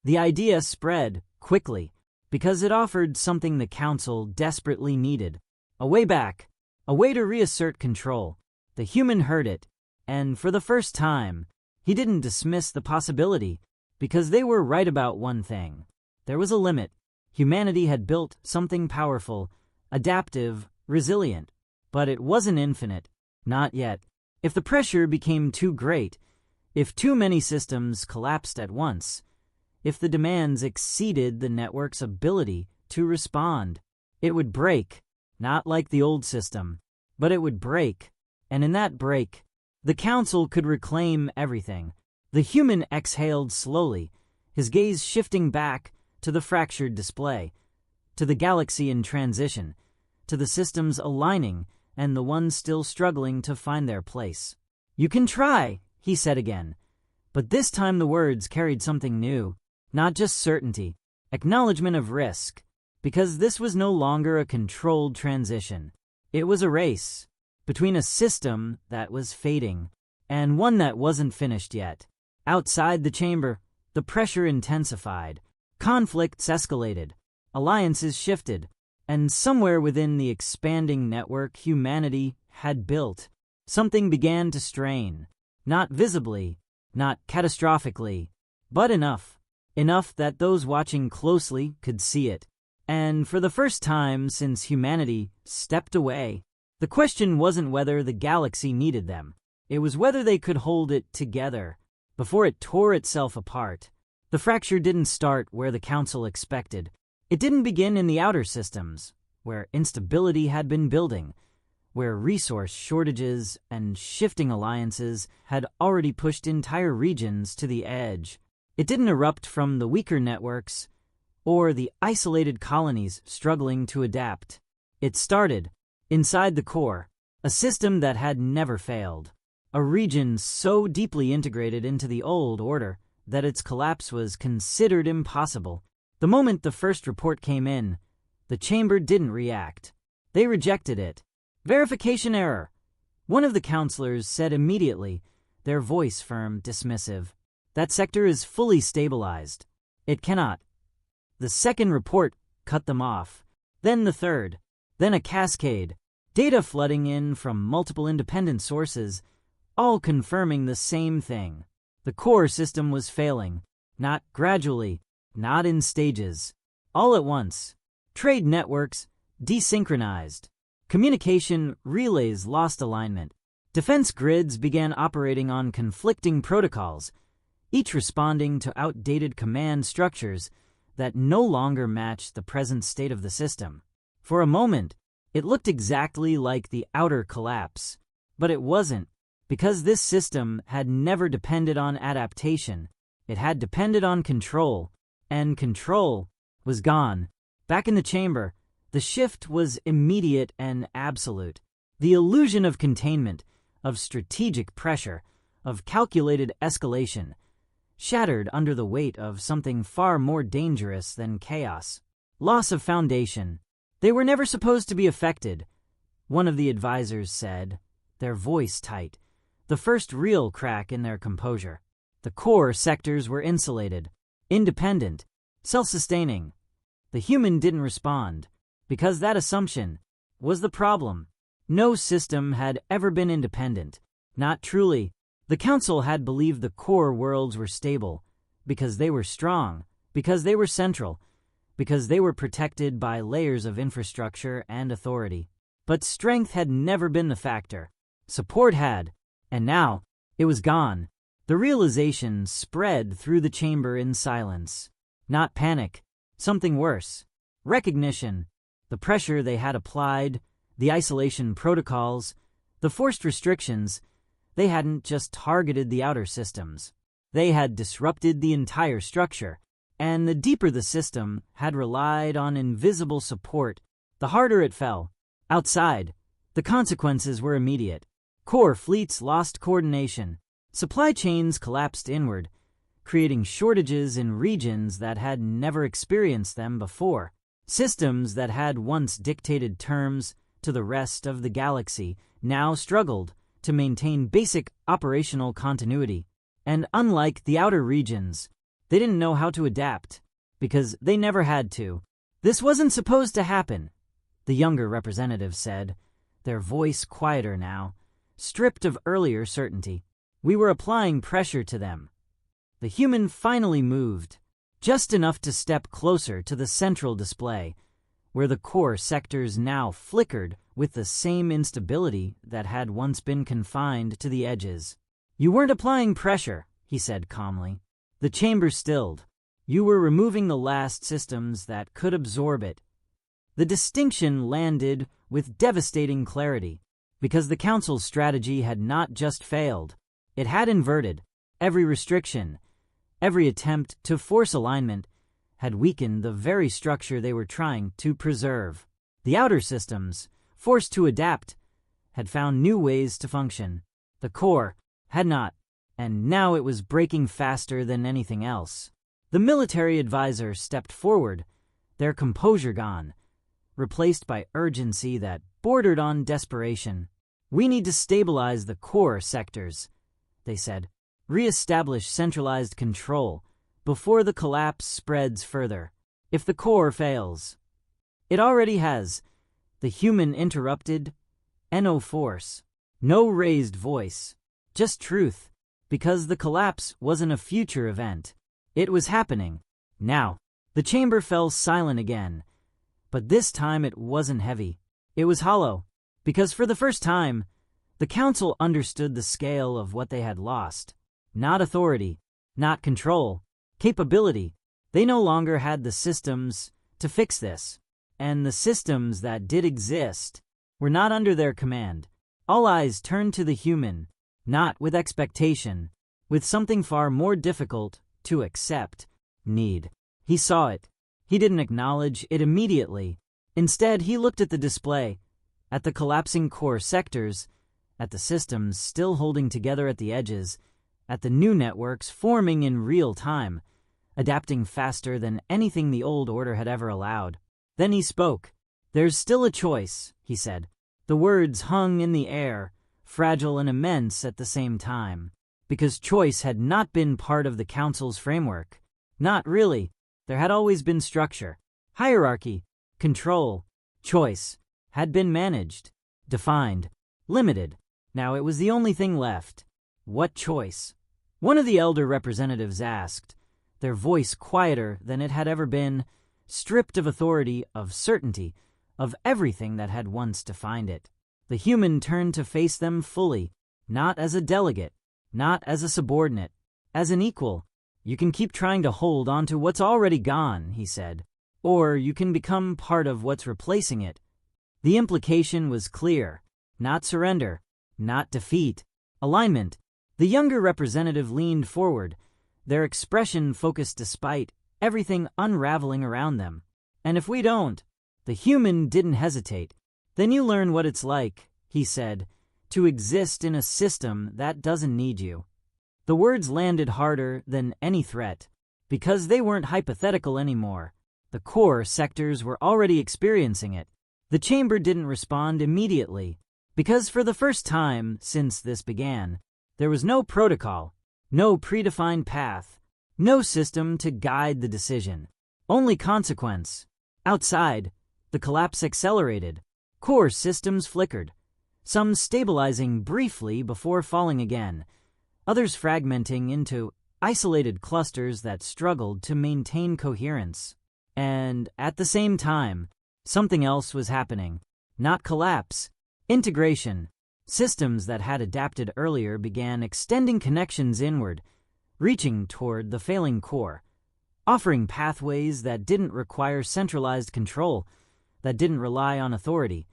The idea spread quickly because it offered something the Council desperately needed. A way back, a way to reassert control. The human heard it, and for the first time, he didn't dismiss the possibility, because they were right about one thing. There was a limit. Humanity had built something powerful, adaptive, resilient, but it wasn't infinite. Not yet. If the pressure became too great, if too many systems collapsed at once, if the demands exceeded the network's ability to respond, it would break, not like the old system, but it would break, and in that break, the Council could reclaim everything. The human exhaled slowly, his gaze shifting back to the fractured display, to the galaxy in transition, to the systems aligning and the ones still struggling to find their place. "You can try," he said again, but this time the words carried something new. Not just certainty, acknowledgement of risk, because this was no longer a controlled transition. It was a race between a system that was fading and one that wasn't finished yet. Outside the chamber, the pressure intensified, conflicts escalated, alliances shifted, and somewhere within the expanding network humanity had built, something began to strain, not visibly, not catastrophically, but enough that those watching closely could see it. And for the first time since humanity stepped away, the question wasn't whether the galaxy needed them. It was whether they could hold it together before it tore itself apart. The fracture didn't start where the Council expected. It didn't begin in the outer systems, where instability had been building, where resource shortages and shifting alliances had already pushed entire regions to the edge. It didn't erupt from the weaker networks or the isolated colonies struggling to adapt. It started inside the core, a system that had never failed, a region so deeply integrated into the old order that its collapse was considered impossible. The moment the first report came in, the chamber didn't react. They rejected it. "Verification error," one of the counselors said immediately, their voice firm, dismissive. "That sector is fully stabilized. It cannot." The second report cut them off. Then the third. Then a cascade. Data flooding in from multiple independent sources, all confirming the same thing. The core system was failing. Not gradually, not in stages. All at once. Trade networks desynchronized. Communication relays lost alignment. Defense grids began operating on conflicting protocols, each responding to outdated command structures that no longer matched the present state of the system. For a moment, it looked exactly like the outer collapse, but it wasn't, because this system had never depended on adaptation. It had depended on control, and control was gone. Back in the chamber, the shift was immediate and absolute. The illusion of containment, of strategic pressure, of calculated escalation, shattered under the weight of something far more dangerous than chaos. Loss of foundation. "They were never supposed to be affected," one of the advisors said, their voice tight, the first real crack in their composure. The core sectors were insulated, independent, self-sustaining. The human didn't respond, because that assumption was the problem. No system had ever been independent, not truly. The Council had believed the core worlds were stable, because they were strong, because they were central, because they were protected by layers of infrastructure and authority. But strength had never been the factor. Support had, and now it was gone. The realization spread through the chamber in silence. Not panic, something worse. Recognition. The pressure they had applied, the isolation protocols, the forced restrictions, they hadn't just targeted the outer systems. They had disrupted the entire structure, and the deeper the system had relied on invisible support, the harder it fell. Outside, the consequences were immediate. Core fleets lost coordination. Supply chains collapsed inward, creating shortages in regions that had never experienced them before. Systems that had once dictated terms to to the rest of the galaxy now struggled to maintain basic operational continuity. And unlike the outer regions, they didn't know how to adapt, because they never had to. "This wasn't supposed to happen," the younger representative said, their voice quieter now, stripped of earlier certainty. "We were applying pressure to them." The human finally moved, just enough to step closer to the central display, where the core sectors now flickered with the same instability that had once been confined to the edges. "You weren't applying pressure," he said calmly. The chamber stilled. "You were removing the last systems that could absorb it." The distinction landed with devastating clarity, because the Council's strategy had not just failed, it had inverted. Every restriction, every attempt to force alignment, had weakened the very structure they were trying to preserve. The outer systems, forced to adapt, had found new ways to function. The core had not, and now it was breaking faster than anything else. The military advisor stepped forward, their composure gone, replaced by urgency that bordered on desperation. "We need to stabilize the core sectors," they said. "Re-establish centralized control before the collapse spreads further. If the core fails—" "It already has," the human interrupted. "No force, no raised voice, just truth, because the collapse wasn't a future event. It was happening now." The chamber fell silent again, but this time it wasn't heavy. It was hollow, because for the first time, the Council understood the scale of what they had lost. Not authority, not control, capability. They no longer had the systems to fix this, and the systems that did exist were not under their command. All eyes turned to the human, not with expectation, with something far more difficult to accept: need. He saw it. He didn't acknowledge it immediately. Instead, he looked at the display, at the collapsing core sectors, at the systems still holding together at the edges, at the new networks forming in real time, adapting faster than anything the old order had ever allowed. Then he spoke. "There's still a choice," he said. The words hung in the air, fragile and immense at the same time, because choice had not been part of the Council's framework. Not really. There had always been structure, hierarchy, control. Choice had been managed, defined, limited. Now it was the only thing left. What choice? One of the elder representatives asked, their voice quieter than it had ever been, stripped of authority, of certainty, of everything that had once defined it. The human turned to face them fully, not as a delegate, not as a subordinate, as an equal. "You can keep trying to hold on to what's already gone," he said, "or you can become part of what's replacing it." The implication was clear: not surrender, not defeat, alignment. The younger representative leaned forward, their expression focused despite everything unraveling around them. "And if we don't—" The human didn't hesitate. "Then you learn what it's like," he said, "to exist in a system that doesn't need you." The words landed harder than any threat, because they weren't hypothetical anymore. The core sectors were already experiencing it. The chamber didn't respond immediately, because for the first time since this began, there was no protocol, no predefined path, no system to guide the decision. Only consequence. Outside, the collapse accelerated. Core systems flickered, some stabilizing briefly before falling again, others fragmenting into isolated clusters that struggled to maintain coherence. And at the same time, something else was happening. Not collapse, integration. Systems that had adapted earlier began extending connections inward, reaching toward the failing core, offering pathways that didn't require centralized control, that didn't rely on authority,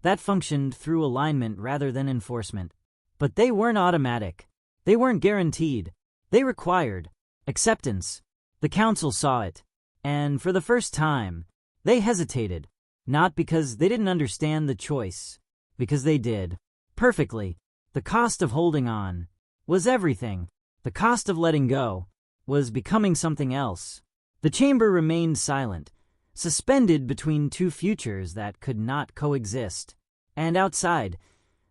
that functioned through alignment rather than enforcement. But they weren't automatic. They weren't guaranteed. They required acceptance. The Council saw it, and for the first time, they hesitated, not because they didn't understand the choice, because they did. Perfectly. The cost of holding on was everything. The cost of letting go was becoming something else. The chamber remained silent, suspended between two futures that could not coexist. And outside,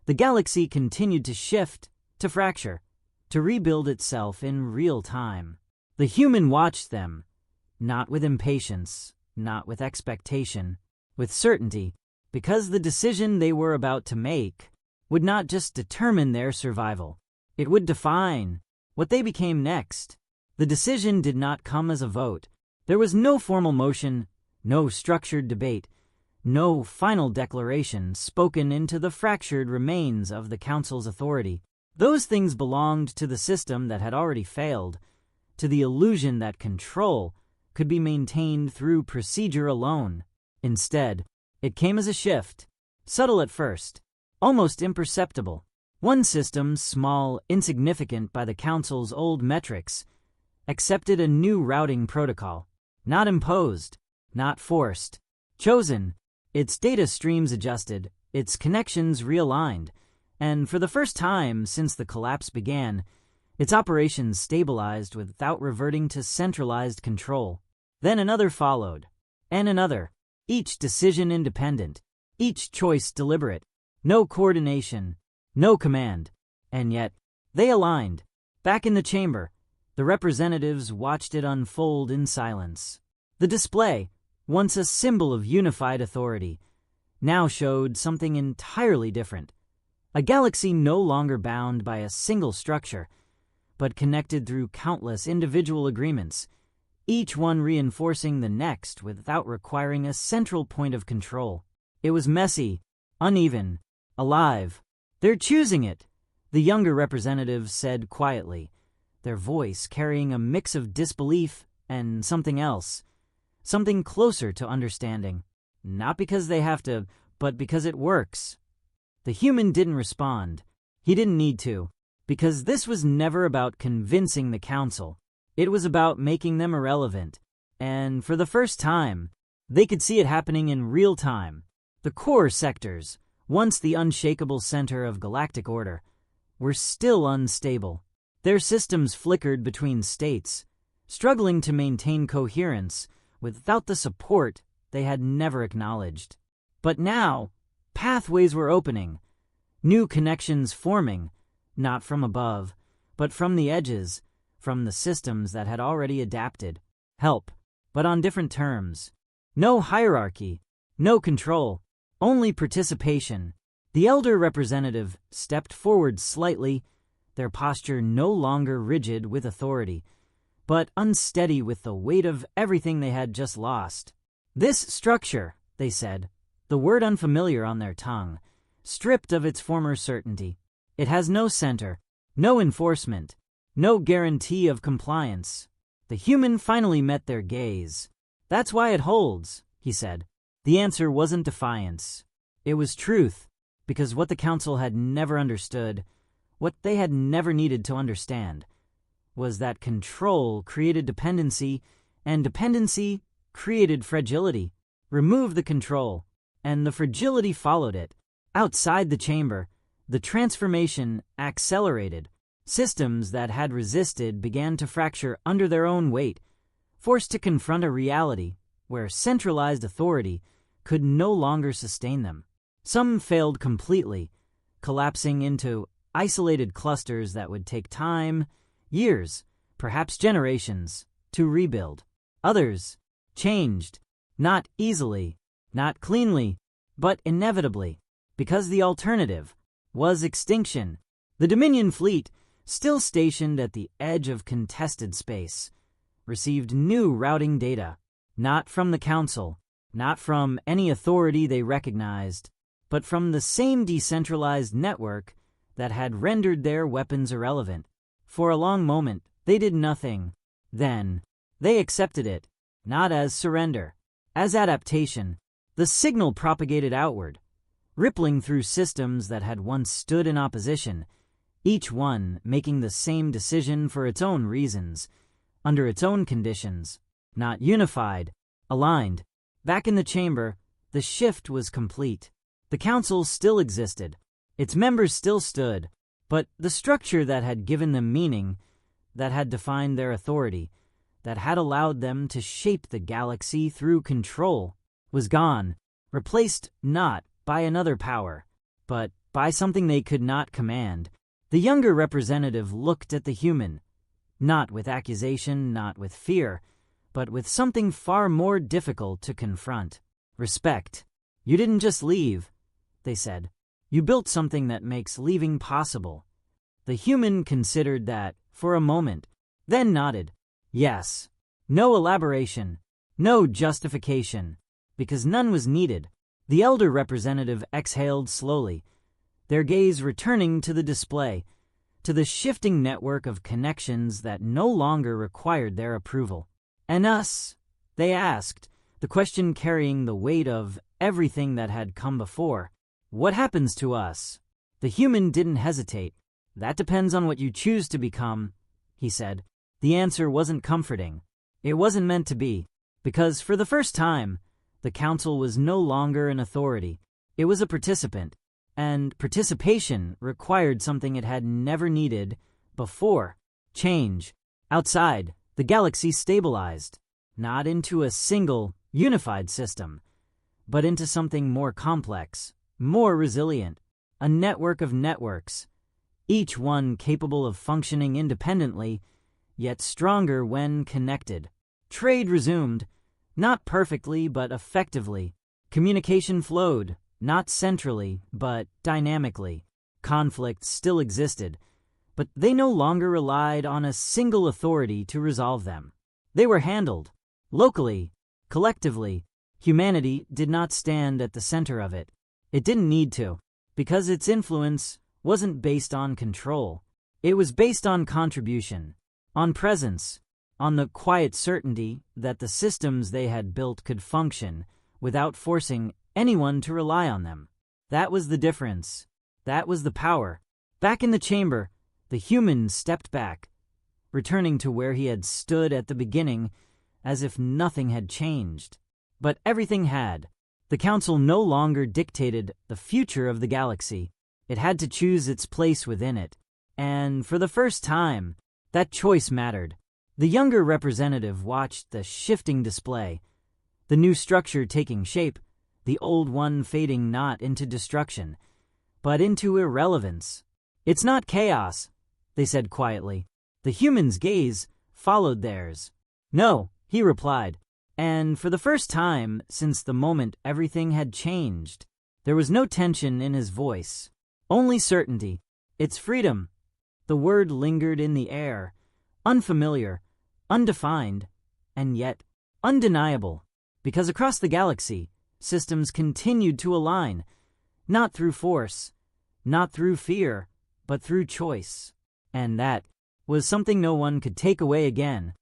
the galaxy continued to shift, to fracture, to rebuild itself in real time. The human watched them, not with impatience, not with expectation, with certainty, because the decision they were about to make would not just determine their survival, it would define what they became next. The decision did not come as a vote. There was no formal motion, no structured debate, no final declaration spoken into the fractured remains of the Council's authority. Those things belonged to the system that had already failed, to the illusion that control could be maintained through procedure alone. Instead, it came as a shift, subtle at first, almost imperceptible. One system, small, insignificant by the Council's old metrics, accepted a new routing protocol, not imposed, not forced, chosen. Its data streams adjusted, its connections realigned, and for the first time since the collapse began, its operations stabilized without reverting to centralized control. Then another followed, and another, each decision independent, each choice deliberate, no coordination, no command. And yet, they aligned. Back in the chamber, the representatives watched it unfold in silence. The display, once a symbol of unified authority, now showed something entirely different. A galaxy no longer bound by a single structure, but connected through countless individual agreements, each one reinforcing the next without requiring a central point of control. It was messy, uneven, alive. "They're choosing it," the younger representative said quietly, their voice carrying a mix of disbelief and something else, something closer to understanding. "Not because they have to, but because it works." The human didn't respond. He didn't need to, because this was never about convincing the Council. It was about making them irrelevant. And for the first time, they could see it happening in real time. The core sectors, once the unshakable center of galactic order, were still unstable. Their systems flickered between states, struggling to maintain coherence without the support they had never acknowledged. But now, pathways were opening, new connections forming, not from above, but from the edges, from the systems that had already adapted. Help, but on different terms. No hierarchy, no control, only participation. The elder representative stepped forward slightly, their posture no longer rigid with authority, but unsteady with the weight of everything they had just lost. "This structure," they said, the word unfamiliar on their tongue, stripped of its former certainty. "It has no center, no enforcement, no guarantee of compliance." The human finally met their gaze. "That's why it holds," he said. The answer wasn't defiance. It was truth, because what the Council had never understood, what they had never needed to understand, was that control created dependency, and dependency created fragility. Remove the control, and the fragility followed it. Outside the chamber, the transformation accelerated. Systems that had resisted began to fracture under their own weight, forced to confront a reality where centralized authority could no longer sustain them. Some failed completely, collapsing into isolated clusters that would take time, years, perhaps generations, to rebuild. Others changed, not easily, not cleanly, but inevitably, because the alternative was extinction. The Dominion fleet, still stationed at the edge of contested space, received new routing data, not from the Council, not from any authority they recognized, but from the same decentralized network that had rendered their weapons irrelevant. For a long moment, they did nothing. Then, they accepted it, not as surrender, as adaptation. The signal propagated outward, rippling through systems that had once stood in opposition, each one making the same decision for its own reasons, under its own conditions, not unified, aligned. Back in the chamber, the shift was complete. The Council still existed, its members still stood, but the structure that had given them meaning, that had defined their authority, that had allowed them to shape the galaxy through control, was gone, replaced not by another power, but by something they could not command. The younger representative looked at the human, not with accusation, not with fear, but with something far more difficult to confront. Respect. You didn't just leave, they said. You built something that makes leaving possible. The human considered that for a moment, then nodded. Yes. No elaboration, no justification, because none was needed. The elder representative exhaled slowly, their gaze returning to the display, to the shifting network of connections that no longer required their approval. And us? They asked, the question carrying the weight of everything that had come before. What happens to us? The human didn't hesitate. That depends on what you choose to become, he said. The answer wasn't comforting. It wasn't meant to be, because for the first time, the council was no longer an authority. It was a participant, and participation required something it had never needed before. Change. Outside, the galaxy stabilized, not into a single, unified system, but into something more complex, more resilient, a network of networks, each one capable of functioning independently, yet stronger when connected. Trade resumed, not perfectly but effectively. Communication flowed, not centrally but dynamically. Conflicts still existed, but they no longer relied on a single authority to resolve them. They were handled, locally, collectively. Humanity did not stand at the center of it. It didn't need to, because its influence wasn't based on control. It was based on contribution, on presence, on the quiet certainty that the systems they had built could function without forcing anyone to rely on them. That was the difference. That was the power. Back in the chamber, the human stepped back, returning to where he had stood at the beginning, as if nothing had changed. But everything had. The council no longer dictated the future of the galaxy. It had to choose its place within it. And for the first time, that choice mattered. The younger representative watched the shifting display, the new structure taking shape, the old one fading not into destruction, but into irrelevance. It's not chaos, they said quietly. The human's gaze followed theirs. No, he replied, and for the first time since the moment everything had changed, there was no tension in his voice, only certainty. It's freedom. The word lingered in the air, unfamiliar, undefined, and yet undeniable, because across the galaxy, systems continued to align, not through force, not through fear, but through choice. And that was something no one could take away again.